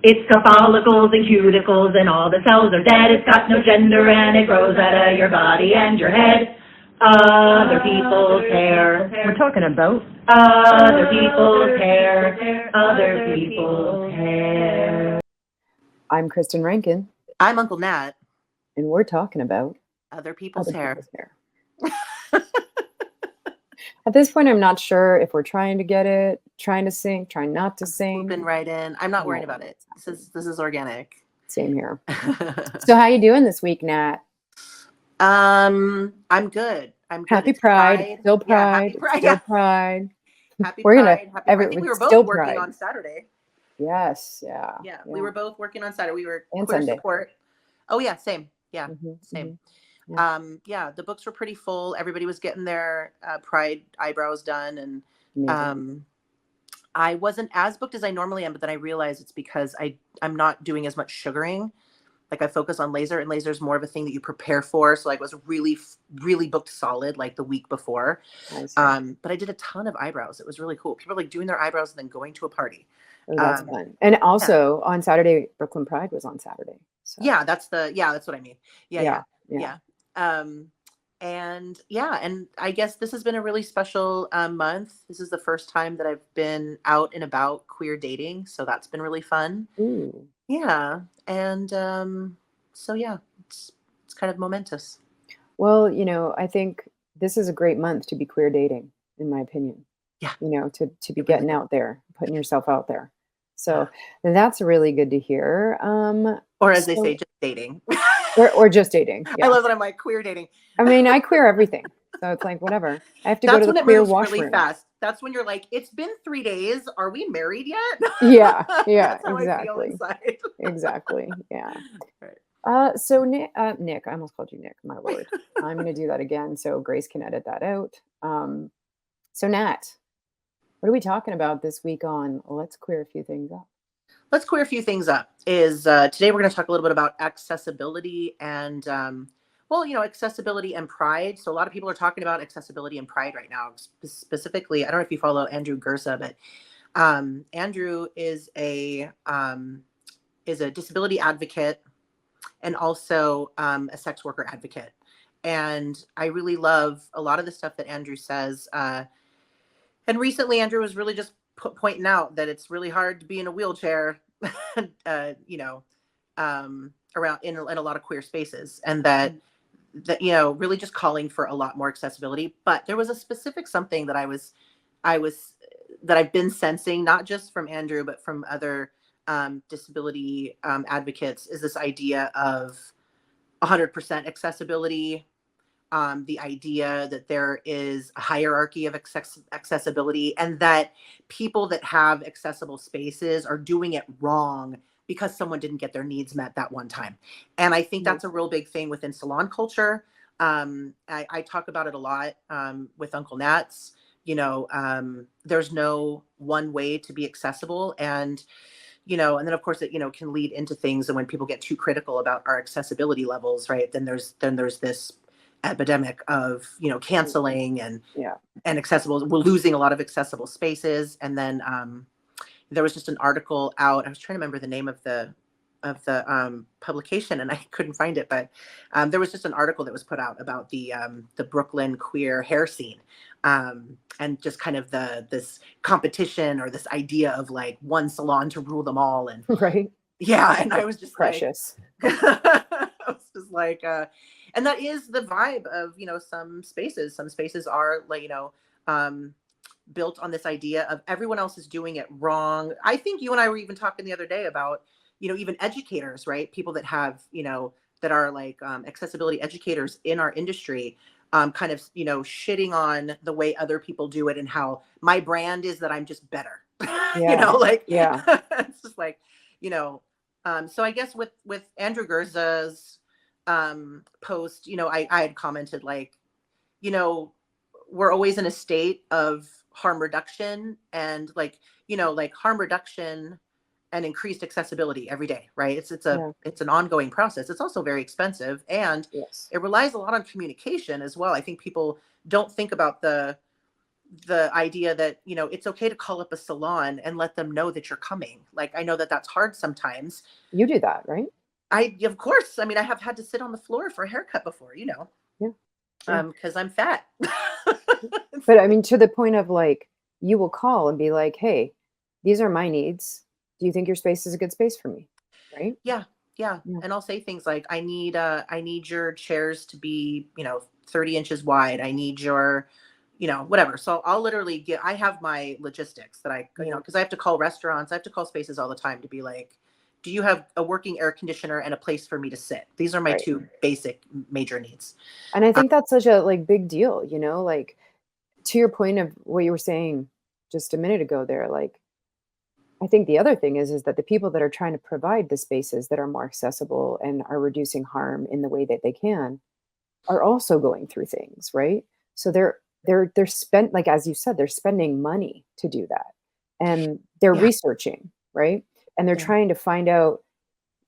It's got follicles and cuticles and all the cells are dead. It's got no gender and it grows out of your body and your head. Other people's hair. We're talking about Other people's hair. Other people's hair. I'm Kristin Rankin, I'm Uncle Nat. and we're talking about Other people's hair. At this point, I'm not sure if we're trying to get it, trying to sing, trying not to sing. Swooping right in. I'm not worried about it. This is organic. Same here. So how you doing this week, Nat? I'm good. I'm good. Happy It's Pride. Still Yeah, Pride. happy Pride. Still Yeah. Pride. Happy We're gonna- Pride. Happy Pride. I think we were still both working Pride. on Saturday. Yes. Yeah. Yeah, we were both working on Saturday. We were And queer Sunday. support. Oh yeah, same. Yeah, Mhm, same. mhm. Yeah. Yeah, the books were pretty full. Everybody was getting their Pride eyebrows done, and Amazing. I wasn't as booked as I normally am, but then I realized it's because I'm not doing as much sugaring. Like I focus on laser, and laser is more of a thing that you prepare for. So like I was really booked solid like the week before. I see. But I did a ton of eyebrows. It was really cool. People are like doing their eyebrows and then going to a party. Oh, that's fun. And also on Saturday, Brooklyn Pride was on Saturday. So. Yeah, that's what I mean. Yeah. And I guess this has been a really special month. This is the first time that I've been out and about queer dating, so that's been really fun. Ooh. Yeah, and so yeah, it's kind of momentous. Well, I think this is a great month to be queer dating, in my opinion. Yeah. To be getting out there, putting yourself out there. So that's really good to hear. Or as they say, just dating. or just dating. Yeah. I love that I'm like queer dating. I mean, I queer everything. So it's like, whatever. I have to go to the queer washroom. Really fast. That's when you're like, it's been 3 days. Are we married yet? Yeah, That's how exactly. I feel inside. Exactly. Yeah. Right. So Nick, I almost called you Nick, my lord. I'm going to do that again so Grace can edit that out. So Nat, what are we talking about this week on Let's Queer a Few Things Up? Let's queer a few things up. Today we're going to talk a little bit about accessibility and accessibility and pride. So a lot of people are talking about accessibility and pride right now. Specifically, I don't know if you follow Andrew Gersa, but Andrew is a disability advocate and also a sex worker advocate. And I really love a lot of the stuff that Andrew says. And recently, Andrew was really just pointing out that it's really hard to be in a wheelchair, around in a lot of queer spaces, and that really just calling for a lot more accessibility. But there was a specific something that I've been sensing, not just from Andrew, but from other disability advocates, is this idea of 100% accessibility. The idea that there is a hierarchy of accessibility, and that people that have accessible spaces are doing it wrong because someone didn't get their needs met that one time. And I think that's a real big thing within salon culture. I talk about it a lot with Uncle Nat's. There's no one way to be accessible, and and then of course it can lead into things. And when people get too critical about our accessibility levels, right, then there's this epidemic of canceling and accessible. We're losing a lot of accessible spaces. And then there was just an article out. I was trying to remember the name of the publication, and I couldn't find it, but there was just an article that was put out about the Brooklyn queer hair scene, and just kind of this competition, or this idea of like one salon to rule them all. And right. Yeah, and I was just precious. I was just like, and that is the vibe of some spaces. Some spaces are like built on this idea of everyone else is doing it wrong. I think you and I were even talking the other day about even educators, right? People that have that are like accessibility educators in our industry, kind of shitting on the way other people do it, and how my brand is that I'm just better. It's just like so I guess with Andrew Gerza's post, I had commented like, we're always in a state of harm reduction, and like harm reduction and increased accessibility every day, right? It's an ongoing process. It's also very expensive, and it relies a lot on communication as well. I think people don't think about the the idea that, it's okay to call up a salon and let them know that you're coming. Like, I know that that's hard sometimes. You do that, right? Of course, I mean, I have had to sit on the floor for a haircut before, Yeah. Yeah. because I'm fat. But I mean, to the point of like, you will call and be like, hey, these are my needs. Do you think your space is a good space for me? Right? Yeah. Yeah. And I'll say things like, I need your chairs to be, 30 inches wide. I need your, whatever. So I'll literally I have my logistics that Yeah. because I have to call restaurants, I have to call spaces all the time to be like, do you have a working air conditioner and a place for me to sit? These are my Right. two basic major needs. And I think that's such a like big deal, like to your point of what you were saying just a minute ago there, like I think the other thing is that the people that are trying to provide the spaces that are more accessible and are reducing harm in the way that they can are also going through things, right? So they're spent, like as you said, they're spending money to do that. And they're Yeah. researching, right? And they're Yeah. trying to find out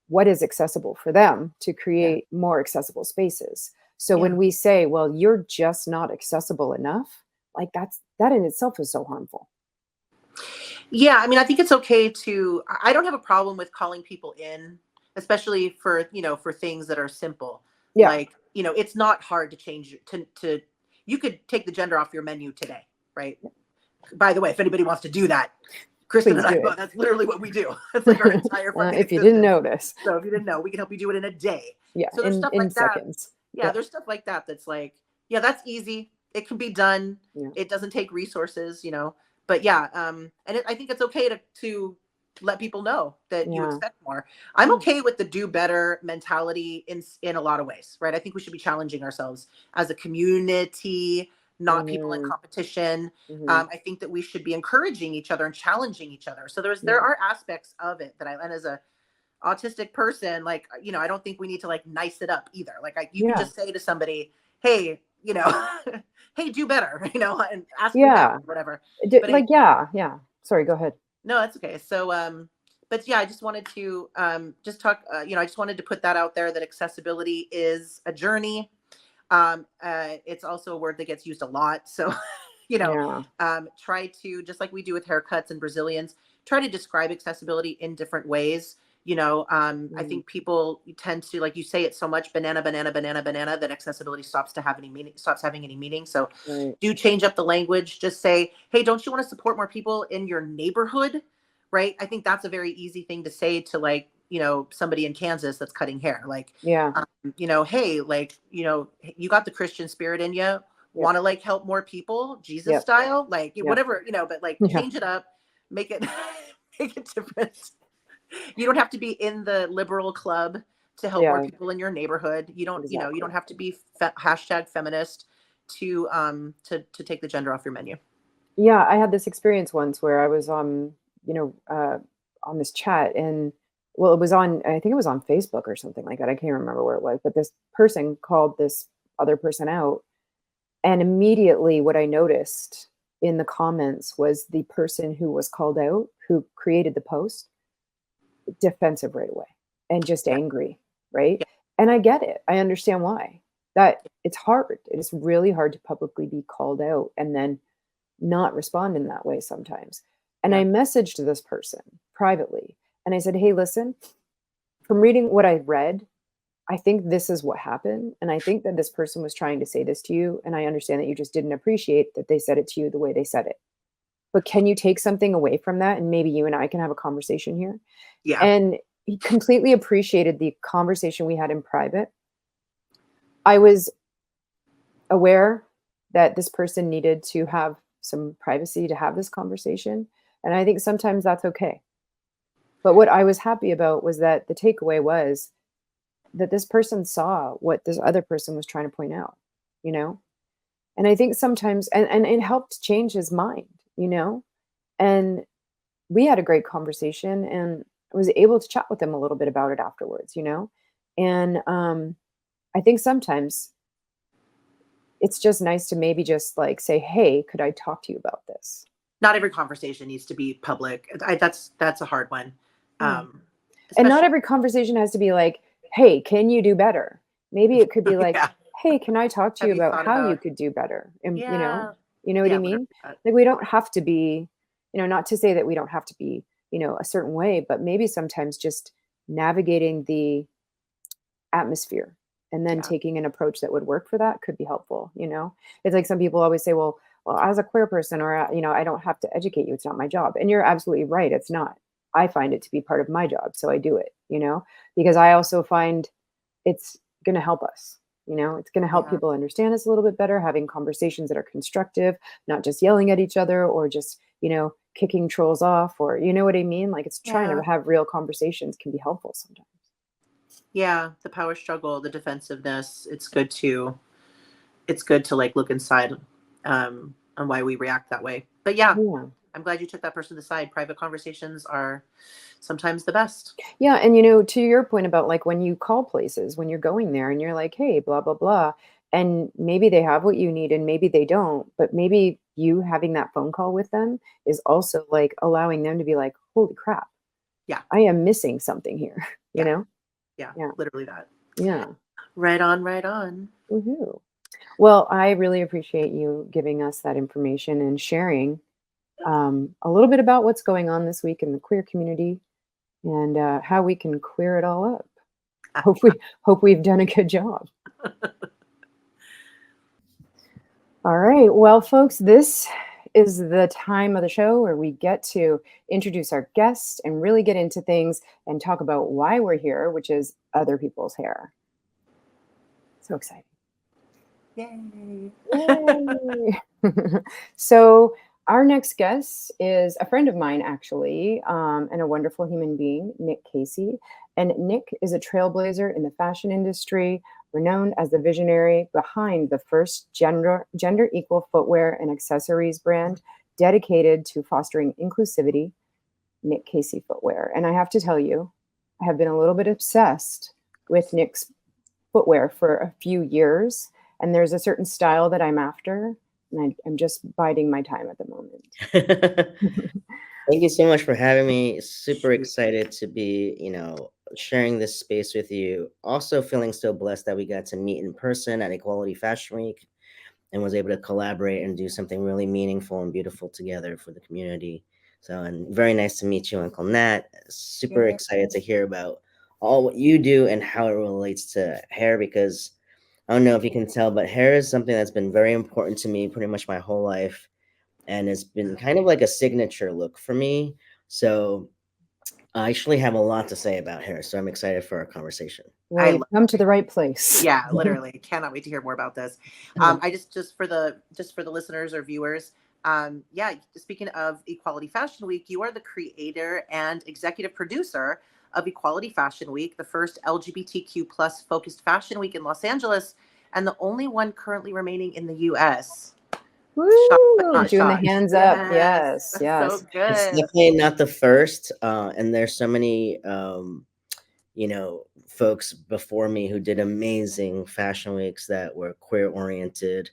what is accessible for them to Yeah. create more accessible spaces. So Yeah. when we say, well, you're just not accessible enough, like that in itself is so harmful. Yeah, I mean, I think it's okay I don't have a problem with calling people in, especially for, for things that are simple. Yeah. Like, it's not hard to change to you could take the gender off your menu today, right? By the way, if anybody wants to do that, Kristin Please and I, do it. that's literally what we do. It's like our entire fucking If you didn't existence. notice. So if you didn't know, we can help you do it in a day. Yeah, So there's in stuff in like that. seconds. Yeah, Yeah. there's stuff like that that's like, yeah, that's easy. It can be done. Yeah. It doesn't take resources, But yeah, I think it's okay to let people know that you Yeah. expect more. I'm Yeah. okay with the do better mentality in a lot of ways, right? I think we should be challenging ourselves as a community, not people in Mhm. competition. Mhm. I think that we should be encouraging each other and challenging each other. So there Yeah. are aspects of it that and as a autistic person, like, I don't think we need to like nice it up either. Like you can Yeah. just say to somebody, hey, hey, do better, and ask me back, Yeah. whatever. But Like, yeah. Sorry, go ahead. no, that's okay. So, but yeah, I just wanted to just talk, I just wanted to put that out there that accessibility is a journey. It's also a word that gets used a lot. So, Yeah. try to, just like we do with haircuts and Brazilians, try to describe accessibility in different ways. I think people tend to, like you say it so much, banana, banana, banana, banana, that accessibility stops having any meaning. So Right. do change up the language. Just say, hey, don't you want to support more people in your neighborhood? Right. I think that's a very easy thing to say to, like, somebody in Kansas that's cutting hair. Like, Yeah. hey, like, you got the Christian spirit in you. Yep. Want to like help more people, Jesus Yep. style, like Yep. whatever, but like Yeah. change it up, make it make it different. You don't have to be in the liberal club to help more Yeah. people in your neighborhood. You don't, you Exactly. don't have to be hashtag feminist to take the gender off your menu. Yeah, I had this experience once where I was on this chat and well, I think it was on Facebook or something like that. I can't remember where it was, but this person called this other person out. And immediately what I noticed in the comments was the person who was called out, who created the post, defensive right away and just Yeah. angry, right? Yeah. And I get it. I understand why. That it's hard. It is really hard to publicly be called out and then not respond in that way sometimes. And Yeah. I messaged this person privately and I said, hey, listen, from reading what I read, I think this is what happened. And I think that this person was trying to say this to you. And I understand that you just didn't appreciate that they said it to you the way they said it. But can you take something away from that? And maybe you and I can have a conversation here. Yeah. And he completely appreciated the conversation we had in private. I was aware that this person needed to have some privacy to have this conversation. And I think sometimes that's okay. But what I was happy about was that the takeaway was that this person saw what this other person was trying to point out, you know? And I think sometimes, and it helped change his mind, and we had a great conversation and I was able to chat with him a little bit about it afterwards, and I think sometimes it's just nice to maybe just like say, hey, could I talk to you about this? Not every conversation needs to be public. That's a hard one. And not every conversation has to be like, hey, can you do better? Maybe it could be like, Yeah. hey, can I talk to Have you you about thought how you about- could do better? And, Yeah. You know what I Yeah, mean? 100%. Like we don't have to be, not to say that we don't have to be, a certain way, but maybe sometimes just navigating the atmosphere and then Yeah. taking an approach that would work for that could be helpful. It's like some people always say, well, as a queer person, or I don't have to educate you, it's not my job. And you're absolutely right, it's not. I find it to be part of my job, so I do it, because I also find it's going to help us. It's going to help Yeah. people understand us a little bit better, having conversations that are constructive, not just yelling at each other or just kicking trolls off, or you know what I mean? Like it's trying to Yeah. have real conversations can be helpful sometimes. Yeah. The power struggle, the defensiveness. It's good to like look inside on why we react that way. But yeah, Yeah. I'm glad you took that person aside. Private conversations are sometimes the best. Yeah, and to your point about like when you call places, when you're going there and you're like, "Hey, blah blah blah," and maybe they have what you need and maybe they don't, but maybe you having that phone call with them is also like allowing them to be like, "Holy crap, Yeah. I am missing something here." You Yeah. know? Yeah. Yeah. Literally that. Yeah. Right on, right on. Woohoo. Well, I really appreciate you giving us that information and sharing a little bit about what's going on this week in the queer community and how we can queer it all up. Hope we've done a good job. All right. Well, folks, this is the time of the show where we get to introduce our guests and really get into things and talk about why we're here, which is other people's hair. So exciting. Yay. Yay. So, our next guest is a friend of mine, actually, and a wonderful human being, Nik Kacy. And Nik is a trailblazer in the fashion industry, renowned as the visionary behind the first gender equal footwear and accessories brand dedicated to fostering inclusivity, Nik Kacy Footwear. And I have to tell you, I have been a little bit obsessed with Nik's footwear for a few years, and there's a certain style that I'm after, and I'm just biding my time at the moment. Thank you so much for having me. Super excited to be, sharing this space with you. Also feeling so blessed that we got to meet in person at Equality Fashion Week and was able to collaborate and do something really meaningful and beautiful together for the community. So, and very nice to meet you, Uncle Nat. Super Yeah. excited to hear about all what you do and how it relates to hair because I don't know if you can tell, but hair is something that's been very important to me pretty much my whole life. And it's been kind of like a signature look for me. So I actually have a lot to say about hair. So I'm excited for our conversation. Well, I you've love come to the right place. Yeah, literally. Cannot wait to hear more about this. Yeah. I just for the listeners or viewers, yeah, speaking of Equality Fashion Week, you are the creator and executive producer of Equality Fashion Week, the first LGBTQ plus focused fashion week in Los Angeles, and the only one currently remaining in the US. Shocked but Woo! not Doing the shocked. hands up. Yes. Yes, So yes. It's good. definitely not the first. And there's so many, folks before me who did amazing fashion weeks that were queer oriented,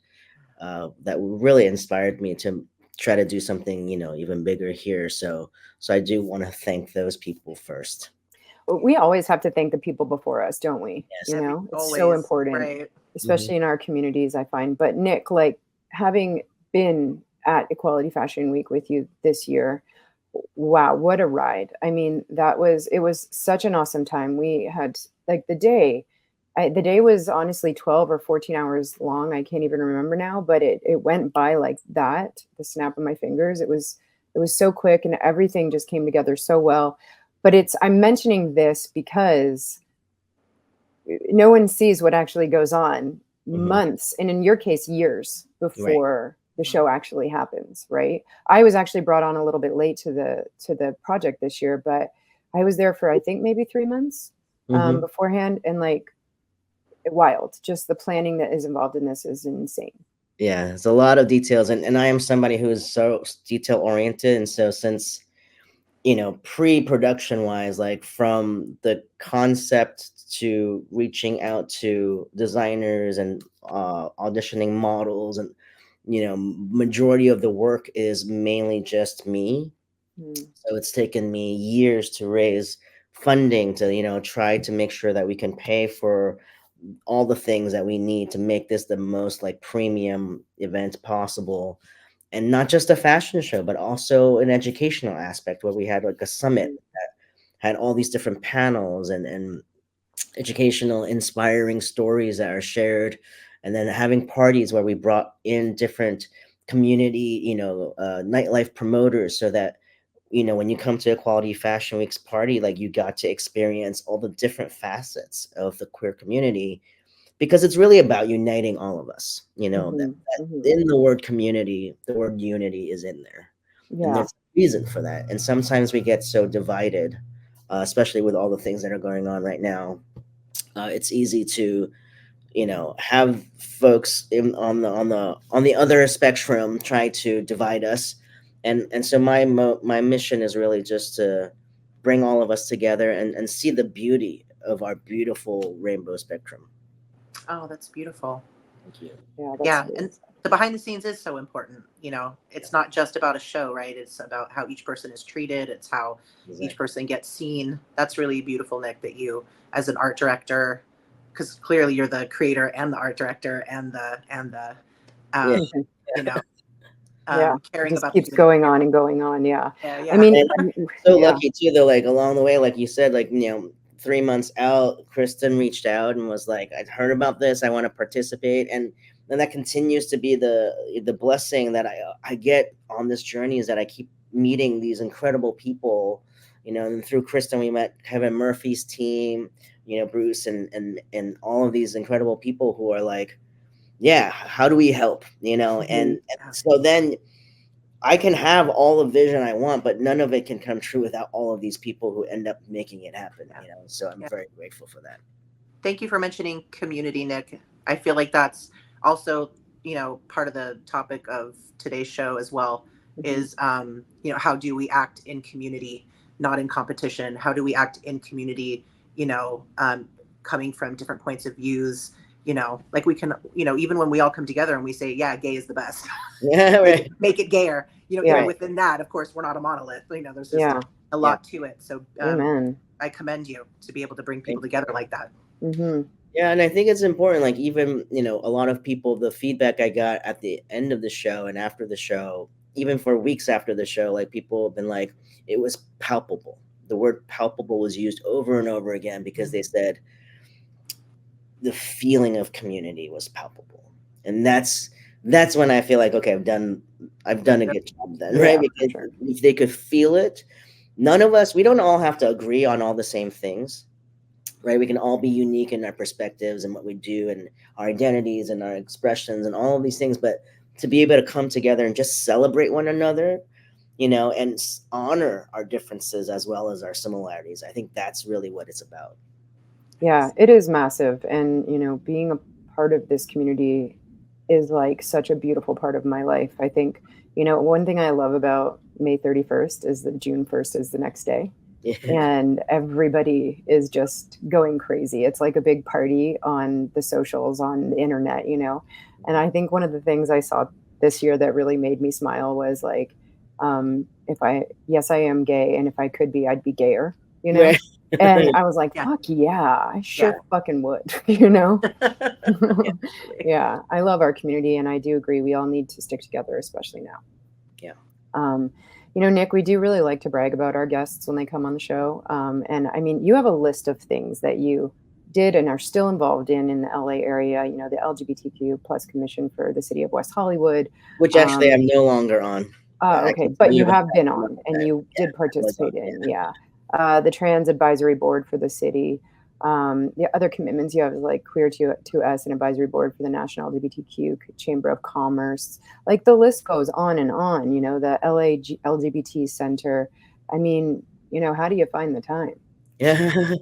that really inspired me to try to do something, even bigger here. So I do want to thank those people first. We always have to thank the people before us, don't we? Yes. It's so Always. important, Right. especially in our communities, I find. But Nik, like having been at Equality Fashion Week with you this year, wow, what a ride. I mean, it was such an awesome time. We had like the day was honestly 12 or 14 hours long. I can't even remember now, but it went by like that, the snap of my fingers. It was so quick and everything just came together so well. But I'm mentioning this because no one sees what actually goes on months, and in your case, years before the show actually happens, right? I was actually brought on a little bit late to the project this year, but I was there for I think maybe 3 months beforehand, and like wild. Just the planning that is involved in this is insane. Yeah, it's a lot of details, and I am somebody who is so detail oriented, and so since pre-production wise, like from the concept to reaching out to designers and auditioning models, and majority of the work is mainly just me. So it's taken me years to raise funding to try to make sure that we can pay for all the things that we need to make this the most like premium event possible. and not just a fashion show, but also an educational aspect where we had like a summit that had all these different panels and educational, inspiring stories that are shared, and then having parties where we brought in different community, nightlife promoters, so that when you come to Equality Fashion Week's party, like you got to experience all the different facets of the queer community, because it's really about uniting all of us. In the word community, the word unity is in there, and Yeah. there's a reason for that. And sometimes we get so divided, especially with all the things that are going on right now. It's easy to have folks on the other spectrum try to divide us, and so my mission is really just to bring all of us together and see the beauty of our beautiful rainbow spectrum. Oh, that's beautiful. Thank you. Yeah. That's Yeah, really and the behind the scenes is so important. It's not just about a show, right? It's about how each person is treated. It's how Exactly. each person gets seen. That's really beautiful, Nick, that you, as an art director, because clearly you're the creator and the art director and the Yeah. you know yeah. It caring just about keeps the going on and going on. Yeah. community. I Yeah, mean, So yeah. lucky too, though, like along the way, like you said, like 3 months out, Kristen reached out and was like, "I'd heard about this. I want to participate." And that continues to be the blessing that I get on this journey, is that I keep meeting these incredible people. And through Kristen, we met Kevin Murphy's team, Bruce and all of these incredible people who are like, yeah, how do we help? And so then I can have all the vision I want, but none of it can come true without all of these people who end up making it happen. So I'm Yeah. very grateful for that. Thank you for mentioning community, Nick. I feel like that's also, part of the topic of today's show as well, is, how do we act in community, not in competition? How do we act in community, coming from different points of views? Like we can, even when we all come together and we say, yeah, gay is the best, Yeah, right. make it gayer. Yeah. Even within that, of course, we're not a monolith. There's just Yeah. a lot to it. So Amen. I commend you to be able to bring people together like that. Yeah, and I think it's important. Like even a lot of people, the feedback I got at the end of the show and after the show, even for weeks after the show, like people have been like, it was palpable. The word palpable was used over and over again because they said the feeling of community was palpable, and that's when I feel like, okay, I've done a good job then, right? Yeah, Because sure. if they could feel it, none of us, we don't all have to agree on all the same things, right? We can all be unique in our perspectives and what we do and our identities and our expressions and all of these things, but to be able to come together and just celebrate one another, and honor our differences as well as our similarities, I think that's really what it's about. Yeah, it is massive. And, being a part of this community is like such a beautiful part of my life. I think, one thing I love about May 31st is that June 1st is the next day. Yeah. And everybody is just going crazy. It's like a big party on the socials, on the internet. And I think one of the things I saw this year that really made me smile was like, yes, I am gay. And if I could be, I'd be gayer, Right. And I was like, Yeah. fuck yeah, I sure fucking would, Yeah. Yeah, I love our community, and I do agree we all need to stick together, especially now. Yeah. Nick, we do really like to brag about our guests when they come on the show. And I mean, you have a list of things that you did and are still involved in the LA area, the LGBTQ plus commission for the city of West Hollywood. Which actually I'm no longer on. I Okay, can but tell you about have that been another on and time. you Yeah, did I was on, participate in, the Trans Advisory Board for the city. The other commitments you have is like Queer to Us, an advisory board for the National LGBTQ Chamber of Commerce. Like the list goes on and on, the LA LGBT Center. I mean, how do you find the time? Yeah.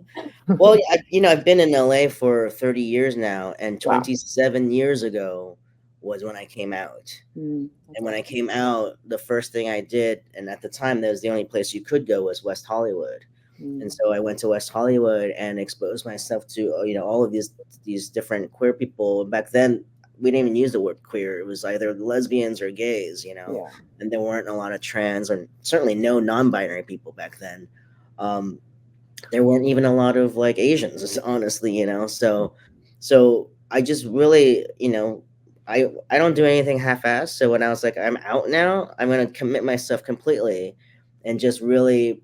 Well, I've been in LA for 30 years now, and Wow. 27 years ago was when I came out. And when I came out, the first thing I did, and at the time, that was the only place you could go, was West Hollywood. And so I went to West Hollywood and exposed myself to, all of these different queer people. Back then, we didn't even use the word queer. It was either lesbians or gays, and there weren't a lot of trans, or certainly no non-binary people back then. There weren't even a lot of like Asians, honestly, so I just really, I don't do anything half-assed. So when I was like, I'm out now, I'm gonna commit myself completely, and just really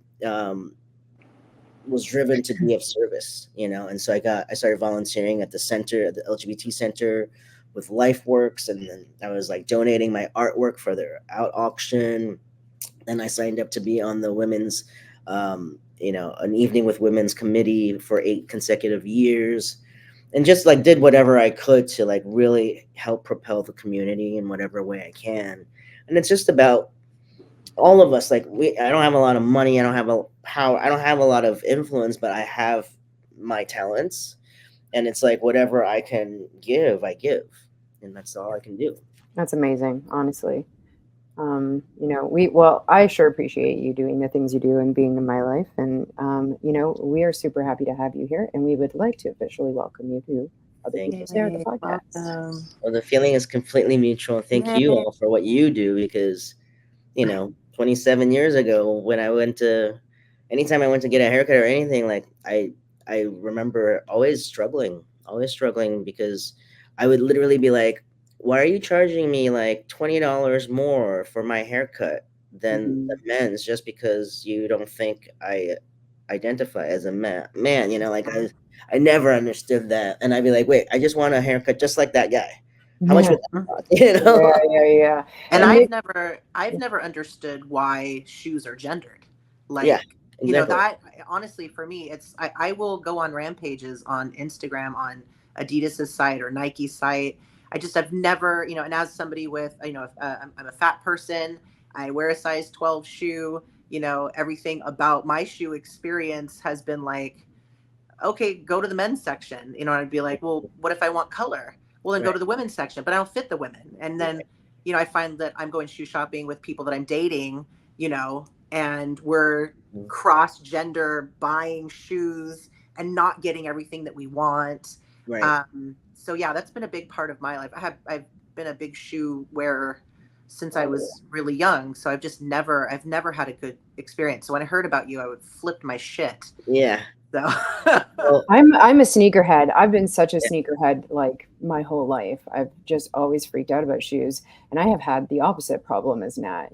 was driven to be of service, And so I started volunteering at the center, at the LGBT center, with LifeWorks, and then I was like donating my artwork for their out auction. Then I signed up to be on the women's, an evening with women's committee for 8 consecutive years, and just like did whatever I could to like really help propel the community in whatever way I can. And it's just about all of us. Like I don't have a lot of money, I don't have a power, I don't have a lot of influence, but I have my talents, and it's like whatever I can give, I give, and that's all I can do. That's amazing, honestly. I sure appreciate you doing the things you do and being in my life. And, we are super happy to have you here, and we would like to officially welcome you to Other Thank People's Hair, the Yay, podcast. welcome. Well, the feeling is completely mutual. Thank you all for what you do, because 27 years ago, when anytime I went to get a haircut or anything, like I remember always struggling because I would literally be like, why are you charging me like $20 more for my haircut than the men's, just because you don't think I identify as a man, like I never understood that. And I'd be like, wait, I just want a haircut just like that guy. How much Yeah, would that cost? yeah. And Nick- I've never understood why shoes are gendered. Like, Yeah, exactly. that honestly for me, I will go on rampages on Instagram, on Adidas's site or Nike's site. I've never, and as somebody with, I'm a fat person, I wear a size 12 shoe, everything about my shoe experience has been like, okay, go to the men's section, and I'd be like, well, what if I want color? Well, then go Right. to the women's section, but I don't fit the women. And then, I find that I'm going shoe shopping with people that I'm dating, and we're cross gender buying shoes and not getting everything that we want. Right. So yeah, that's been a big part of my life. I've been a big shoe wearer since I was really young. So I've never had a good experience. So when I heard about you, I would flip my shit. Yeah. So Well, I'm a sneakerhead. I've been such a sneakerhead like my whole life. I've just always freaked out about shoes, and I have had the opposite problem as Nat.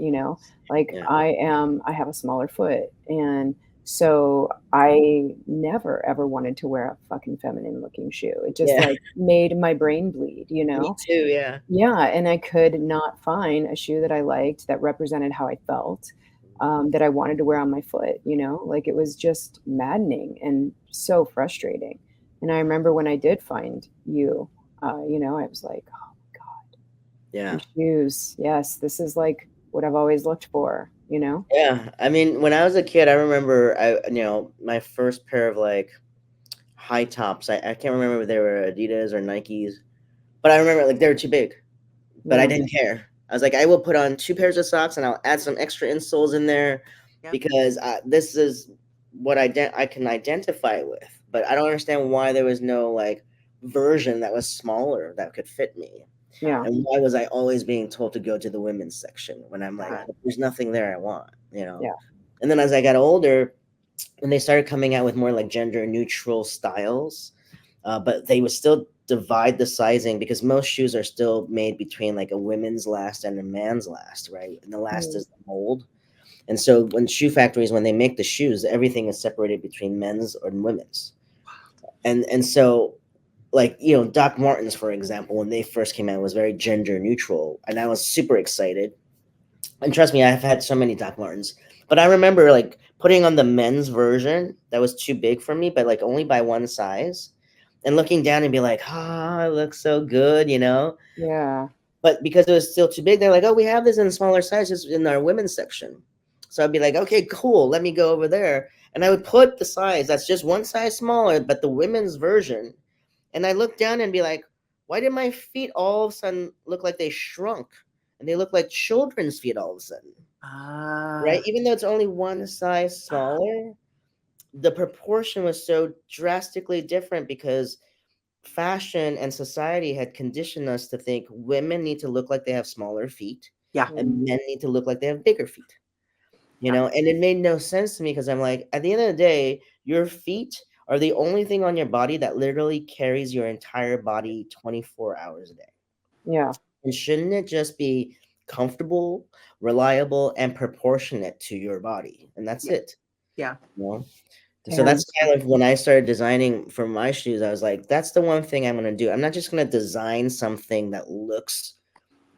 Like Yeah. I have a smaller foot, and so I never ever wanted to wear a fucking feminine looking shoe. It just Yeah. like made my brain bleed. Me too. Yeah. Yeah, and I could not find a shoe that I liked that represented how I felt, that I wanted to wear on my foot, Like it was just maddening and so frustrating. And I remember when I did find you, I was like, oh my God, Yeah. these shoes. Yes, this is like what I've always looked for, Yeah. I mean, when I was a kid, I remember my first pair of like high tops. I can't remember if they were Adidas or Nikes, but I remember like they were too big, but I Yeah. didn't care. I was like, I will put on 2 pairs of socks and I'll add some extra insoles in there, because this is what I can identify with. But I don't understand why there was no like version that was smaller that could fit me. Yeah. And why was I always being told to go to the women's section when I'm like, there's nothing there I want, Yeah. And then as I got older, when they started coming out with more like gender neutral styles, but they would still divide the sizing, because most shoes are still made between like a women's last and a man's last, right? And the last is the mold. And so when when they make the shoes, everything is separated between men's and women's. And so like, Doc Martens, for example, when they first came out, was very gender neutral, and I was super excited. And trust me, I've had so many Doc Martens, but I remember like putting on the men's version that was too big for me, but like only by one size, and looking down and be like, it looks so good, Yeah. But because it was still too big, they're like, oh, we have this in smaller sizes in our women's section. So I'd be like, okay, cool, let me go over there. And I would put the size that's just one size smaller, but the women's version. And I look down and be like, why did my feet all of a sudden look like they shrunk? And they look like children's feet all of a sudden. Right? Even though it's only one size smaller, the proportion was so drastically different, because fashion and society had conditioned us to think women need to look like they have smaller feet, and men need to look like they have bigger feet. And it made no sense to me, because I'm like, at the end of the day, your feet are the only thing on your body that literally carries your entire body 24 hours a day. Yeah. And shouldn't it just be comfortable, reliable, and proportionate to your body? And that's Yeah. it. Yeah. You know? So And that's kind of when I started designing for my shoes, I was like, that's the one thing I'm going to do. I'm not just going to design something that looks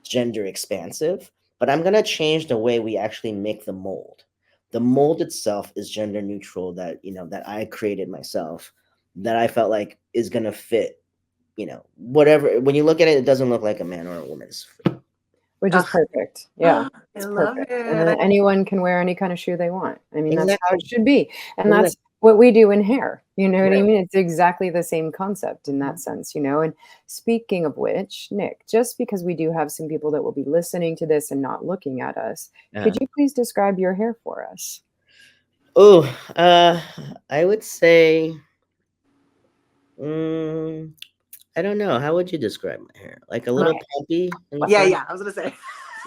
gender expansive, but I'm going to change the way we actually make the mold. The mold itself is gender neutral that, that I created myself, that I felt like is going to fit, whatever. When you look at it, it doesn't look like a man or a woman's. which is Ugh. perfect. Yeah. I It's love perfect. it. And then anyone can wear any kind of shoe they want. I mean, that's how it Exactly. should be. And Exactly. that's what we do in hair. You know what I Right. mean? It's exactly the same concept in that sense, And speaking of which, Nick, just because we do have some people that will be listening to this and not looking at us, could you please describe your hair for us? Oh, I would say, mm, I don't know. How would you describe my hair? Like a little Okay. pumpy in the Yeah, front? yeah. I was gonna say.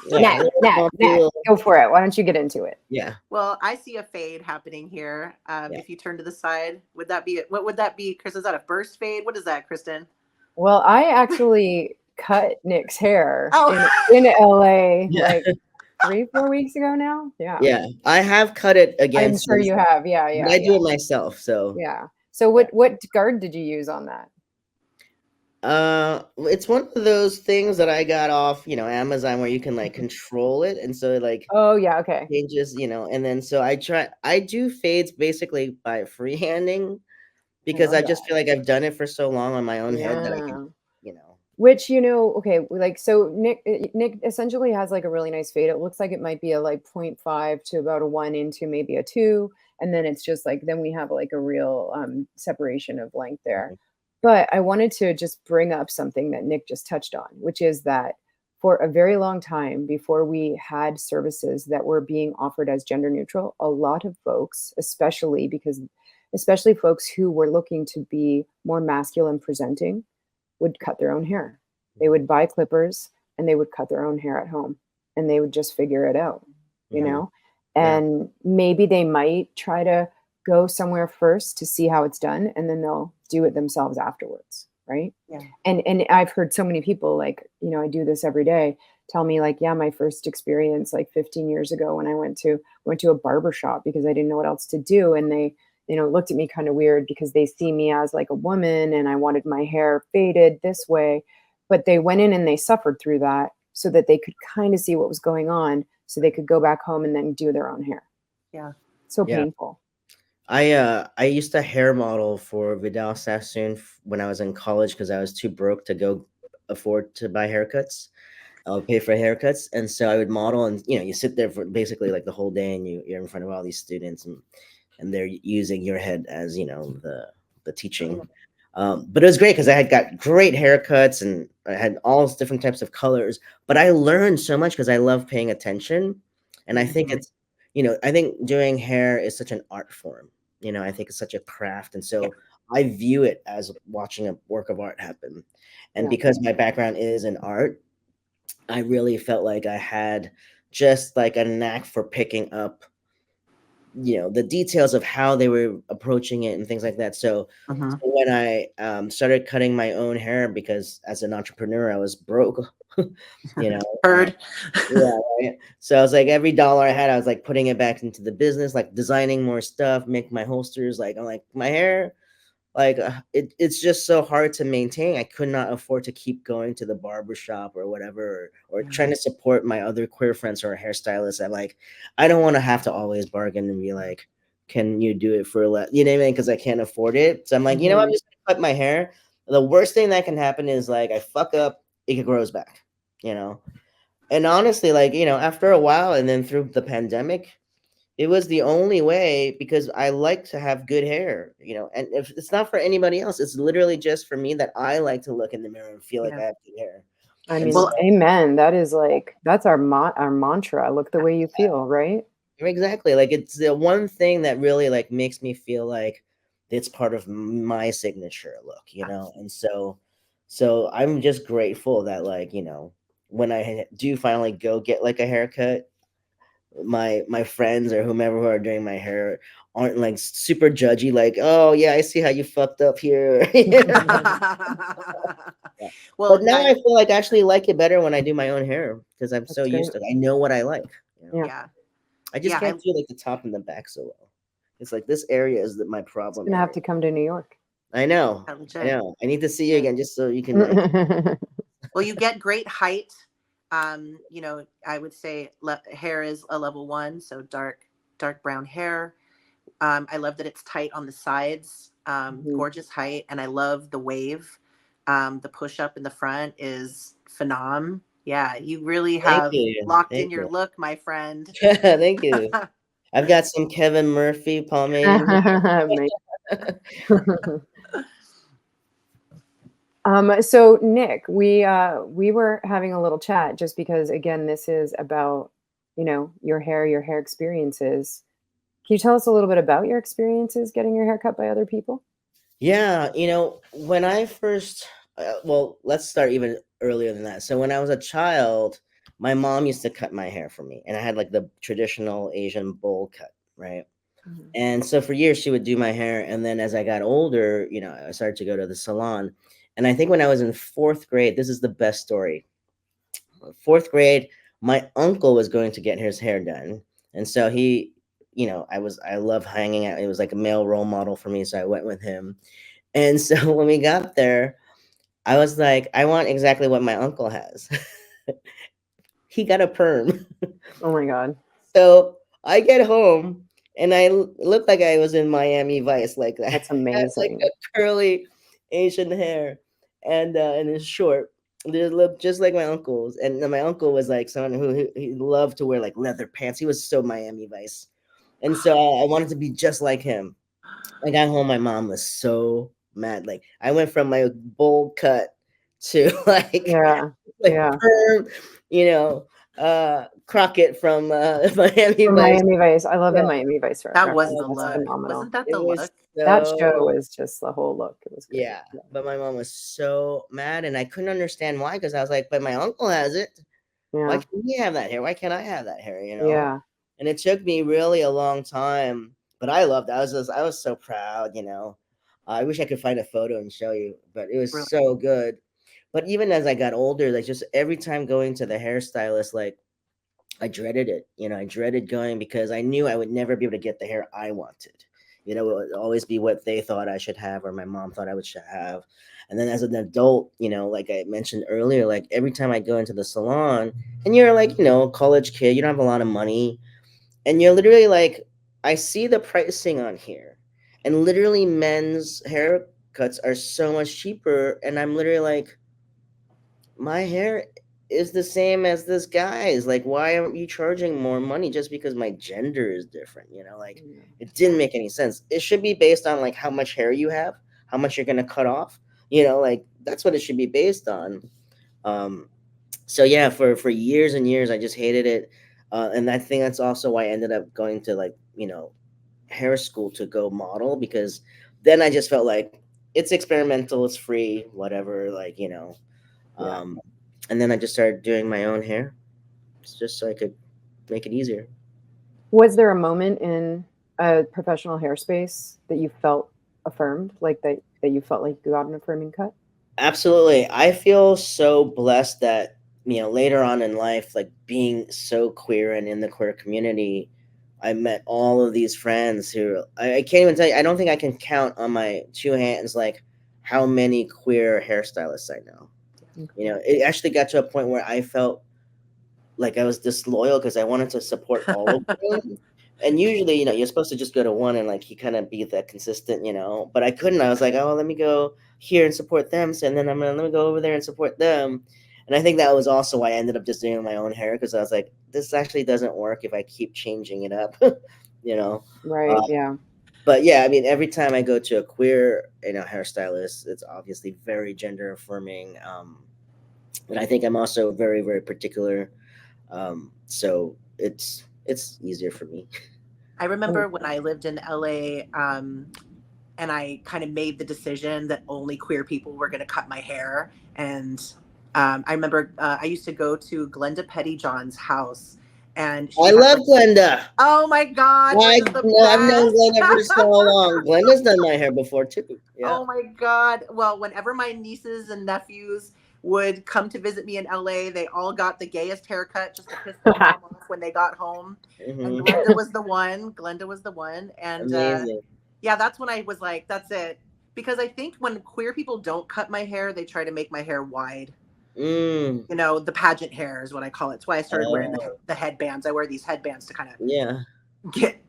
Yeah, a Nat, little Nat, pumpy. Nat, go for it. Why don't you get into it? Yeah, Well, I see a fade happening here. yeah. If you turn to the side, would that be what would that be, Chris? Is that a burst fade? What is that, Kristen? Well, I actually cut Nick's hair Oh, in LA Yeah. like 3-4 weeks ago now. Yeah. Yeah, I have cut it again I'm sure since, you have. Yeah, but yeah, I do yeah. it myself. So, Yeah. So what guard did you use on that? it's one of those things that I got off, Amazon, where you can like control it, and so it like Oh, yeah, okay. changes, and then so I do fades basically by freehanding I because love I that. just feel like I've done it for so long on my own head that I Yeah. can, Which, okay, like so Nick essentially has like a really nice fade. It looks like it might be a like 0.5 to about a 1 into maybe a 2. And then it's just like then we have like a real separation of length there. But I wanted to just bring up something that Nick just touched on, which is that for a very long time before we had services that were being offered as gender neutral, a lot of folks, especially folks who were looking to be more masculine presenting, would cut their own hair. They would buy clippers and they would cut their own hair at home and they would just figure it out, you Mhm. know? Yeah. And maybe they might try to go somewhere first to see how it's done and then they'll do it themselves afterwards, right? yeah. And I've heard so many people like, I do this every day, tell me like, yeah, my first experience like 15 years ago when I went to a barber shop because I didn't know what else to do and they looked at me kind of weird because they see me as like a woman and I wanted my hair faded this way. But they went in and they suffered through that so that they could kind of see what was going on so they could go back home and then do their own hair. Yeah. So Yeah. painful. I used to hair model for Vidal Sassoon when I was in college because I was too broke to go afford to buy haircuts. I would pay for haircuts, and so I would model, and you sit there for basically like the whole day, and you're in front of all these students, and they're using your head as the teaching. But it was great because I had got great haircuts and I had all different types of colors. But I learned so much because I love paying attention, and I think it's I think doing hair is such an art form. I think it's such a craft, and so I view it as watching a work of art happen. And Yeah. because my background is in art, I really felt like I had just like a knack for picking up, the details of how they were approaching it and things like that. So, Mhm. so when I started cutting my own hair, because as an entrepreneur, I was broke, you know, Heard. yeah, right. So I was like, every dollar I had, I was like putting it back into the business, like designing more stuff, make my holsters. Like, I'm like, my hair, like it's just so hard to maintain. I could not afford to keep going to the barber shop or whatever, or trying to support my other queer friends who are hairstylists. I'm like, I don't want to have to always bargain and be like, can you do it for less? You know what I mean? Because I can't afford it. So I'm like, I'm Mhm. just gonna cut my hair. The worst thing that can happen is like I fuck up, it grows back, and honestly, like, after a while and then through the pandemic, it was the only way because I like to have good hair, and if it's not for anybody else, it's literally just for me that I like to look in the mirror and feel like I Yeah. have good hair. I And mean, so, Well, amen. That is like that's our mantra. Look the way you feel, right? exactly, like it's the one thing that really like makes me feel like it's part of my signature look, and so I'm just grateful that like, when I do finally go get like a haircut, my friends or whomever who are doing my hair aren't like super judgy, like, oh yeah, I see how you fucked up here. You know? Yeah. But Well, now I feel like I actually like it better when I do my own hair because I'm so That's great. used to it. I know what I like. You know? Yeah. yeah, I just yeah, can't do like the top and the back so well. It's like this area is my It's problem gonna have area. to come to New York. I know. I I legit. know. I need to see you Yeah. again just so you can like. Well, you get great height. You know, I would say hair is a level 1, so dark brown hair. I love that it's tight on the sides. Mhm. Gorgeous height, and I love the wave. The push up in the front is phenom. Yeah, you really Thank have you. locked in Thank your you. look, my friend. Thank you. I've got some Kevin Murphy pomade in Amazing. So Nick, we were having a little chat just because again, this is about, your hair experiences. Can you tell us a little bit about your experiences getting your hair cut by other people? Yeah, when I first, well, let's start even earlier than that. So when I was a child, my mom used to cut my hair for me, and I had like the traditional Asian bowl cut, right? Mhm. And so for years she would do my hair, and then as I got older, I started to go to the salon. And I think when I was in fourth grade, this is the best story. Fourth grade, my uncle was going to get his hair done, and so he, I love hanging out. It was like a male role model for me, so I went with him. And so when we got there, I was like, I want exactly what my uncle has. He got a perm. Oh my God. So I get home and look like I was in Miami Vice like that. That's Had like a amazing. curly Asian hair and it's short. They look just like my uncle's. And then my uncle was like someone who he loved to wear like leather pants. He was so Miami Vice. And so I wanted to be just like him. I got home, my mom was so mad. Like I went from my bowl cut to like Yeah. like Yeah. perm, Crockett from Miami From Vice. Miami Vice. I love the Yeah, Miami Vice That was reference. the That's look. phenomenal. Wasn't that it the was look? That show so was just the whole look. It was great. yeah. But my mom was so mad, and I couldn't understand why because I was like, but my uncle has it. Why Yeah. can't he have that hair? Why can't I have that hair? Yeah. And it took me really a long time, but I loved it. I was so proud. I wish I could find a photo and show you, but it was Really? so good. But even as I got older, like just every time going to the hairstylist, like I dreaded it. I dreaded going because I knew I would never be able to get the hair I wanted. It would always be what they thought I should have or my mom thought should have. And then as an adult, like I mentioned earlier, like every time I go into the salon and you're like, a college kid, you don't have a lot of money. And you're literally like, I see the pricing on here. And literally men's haircuts are so much cheaper. And I'm literally like, my hair is the same as this guy's. Like, why aren't you charging more money just because my gender is different? Like it didn't make any sense. It should be based on like how much hair you have, how much you're gonna cut off. Like that's what it should be based on. Um, so yeah, for years and years, I just hated it, and I think that's also why I ended up going to like hair school to go model because then I just felt like it's experimental, it's free, whatever, like Yeah. um, and then I just started doing my own hair, just so I could make it easier. Was there a moment in a professional hair space that you felt affirmed, like that you felt like you got an affirming cut? Absolutely, I feel so blessed that later on in life, like being so queer and in the queer community, I met all of these friends who I can't even tell you. I don't think I can count on my two hands like how many queer hairstylists I know. Okay. It actually got to a point where I felt like I was disloyal because I wanted to support all of them. And usually, you're supposed to just go to one and like you kind of be that consistent, but I couldn't. I was like, oh, let me go here and support them. So and then let me go over there and support them. And I think that was also why I ended up just doing my own hair because I was like, this actually doesn't work if I keep changing it up, you know. Right. Uh, Yeah. but yeah, I mean, every time I go to a queer, hairstylist, it's obviously very gender affirming. And I think I'm also very, very particular. So it's easier for me. I remember when Wonderful. I lived in LA, and I kind of made the decision that only queer people were going to cut my hair. And I remember I used to go to Glenda Pettyjohn's house, and she I had, love like, Glenda. oh my God, I Glenda's the know I've known Glenda for best. so long. Glenda's done my hair before too. Yeah. Oh my God. Well, whenever my nieces and nephews would come to visit me in LA, they all got the gayest haircut just to piss their mom off when they got home. And Hmm. Glenda was the one. Glenda was the one. And Amazing. yeah, that's when I was like, that's it. Because I think when queer people don't cut my hair, they try to make my hair wide. Mm. You know, the pageant hair is what I call it. It's why I started wearing Oh, the headbands. I wear these headbands to kind of yeah.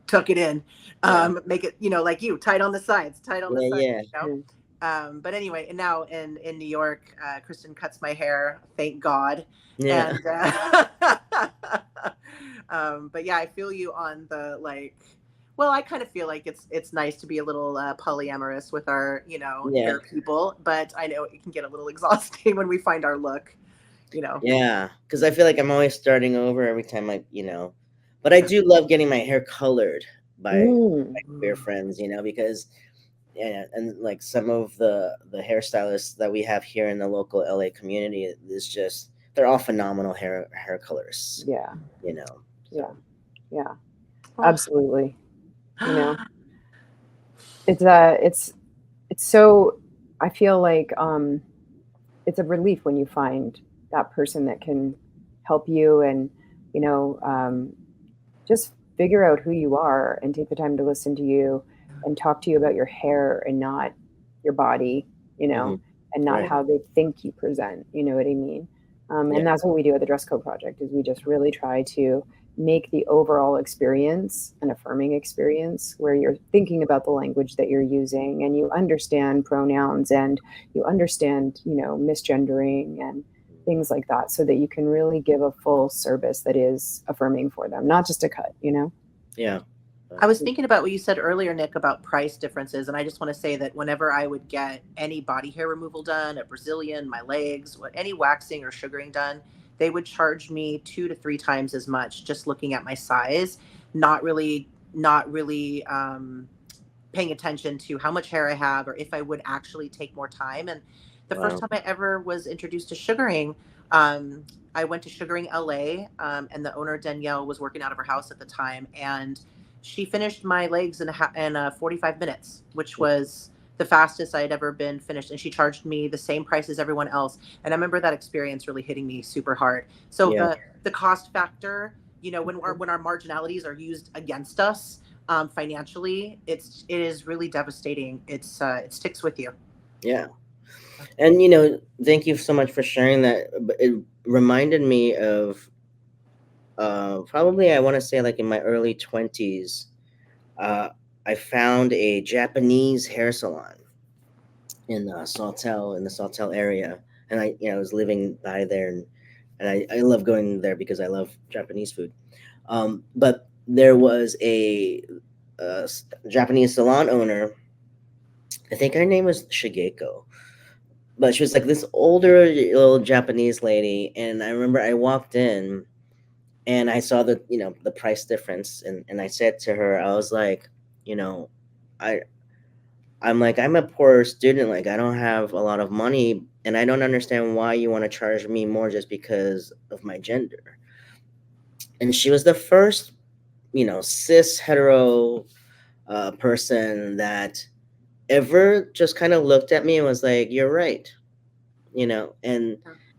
tuck it in, Yeah. make it, like you, tight on the sides, Yeah. Yeah. you know? But anyway, and now in New York, Kristin cuts my hair, thank God. Yeah. And but yeah, I feel you on the like. Well, I kind of feel like it's nice to be a little polyamorous with our Yeah. hair people, but I know it can get a little exhausting when we find our look. Yeah. Because I feel like I'm always starting over every time but I do love getting my hair colored by queer friends, because and like some of the hairstylists that we have here in the local LA community is just they're all phenomenal hair colorists. Yeah. So. Yeah. Absolutely. It's so, I feel like it's a relief when you find that person that can help you and just figure out who you are and take the time to listen to you and talk to you about your hair and not your body, Mhm. and not Right. how they think you present. You know what I mean? Yeah. And that's what we do at the Dress Code Project is we just really try to make the overall experience an affirming experience where you're thinking about the language that you're using and you understand pronouns and you understand, misgendering and things like that so that you can really give a full service that is affirming for them, not just a cut, Yeah. I was thinking about what you said earlier, Nick, about price differences. And I just want to say that whenever I would get any body hair removal done, a Brazilian, my legs, any waxing or sugaring done, they would charge me 2 to 3 times as much just looking at my size, not really paying attention to how much hair I have or if I would actually take more time. And the first Wow. time I ever was introduced to sugaring, I went to Sugaring LA, and the owner, Danielle, was working out of her house at the time. And she finished my legs in 45 minutes, which was the fastest I had ever been finished. And she charged me the same price as everyone else. And I remember that experience really hitting me super hard. So Yeah. the cost factor, when our marginalities are used against us, financially, it is really devastating. It sticks with you. Yeah. And thank you so much for sharing that. But it reminded me of probably I want to say like in my early 20s, uh, I found a Japanese hair salon in in the Sawtell area, and I was living by there, and I love going there because I love Japanese food. But there was a Japanese salon owner. I think her name was Shigeko, but she was like this older little Japanese lady, and I remember I walked in and I saw the price difference, and I said to her, I was like, you know, I I'm like, I'm a poor student, like I don't have a lot of money, and I don't understand why you want to charge me more just because of my gender. And she was the first, cis hetero person that ever just kind of looked at me and was like, "You're right,"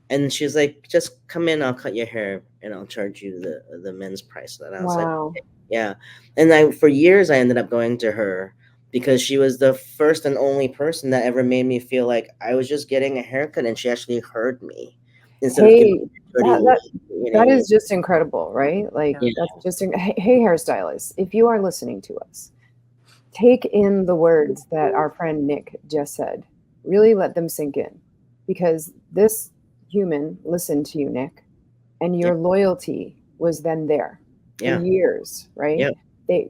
and she's like, "Just come in, I'll cut your hair, and I'll charge you the men's price." And I was like, Wow. yeah. And for years I ended up going to her because she was the first and only person that ever made me feel like I was just getting a haircut and she actually heard me instead of giving Hey, me a dirty that look. that You know what I that mean? is just incredible, right? Like Yeah. that's just hey hairstylists, if you are listening to us, take in the words that our friend Nick just said. Really let them sink in because this human listened to you, Nick, and Yeah. your loyalty was then there for Yeah. years, right? Yeah.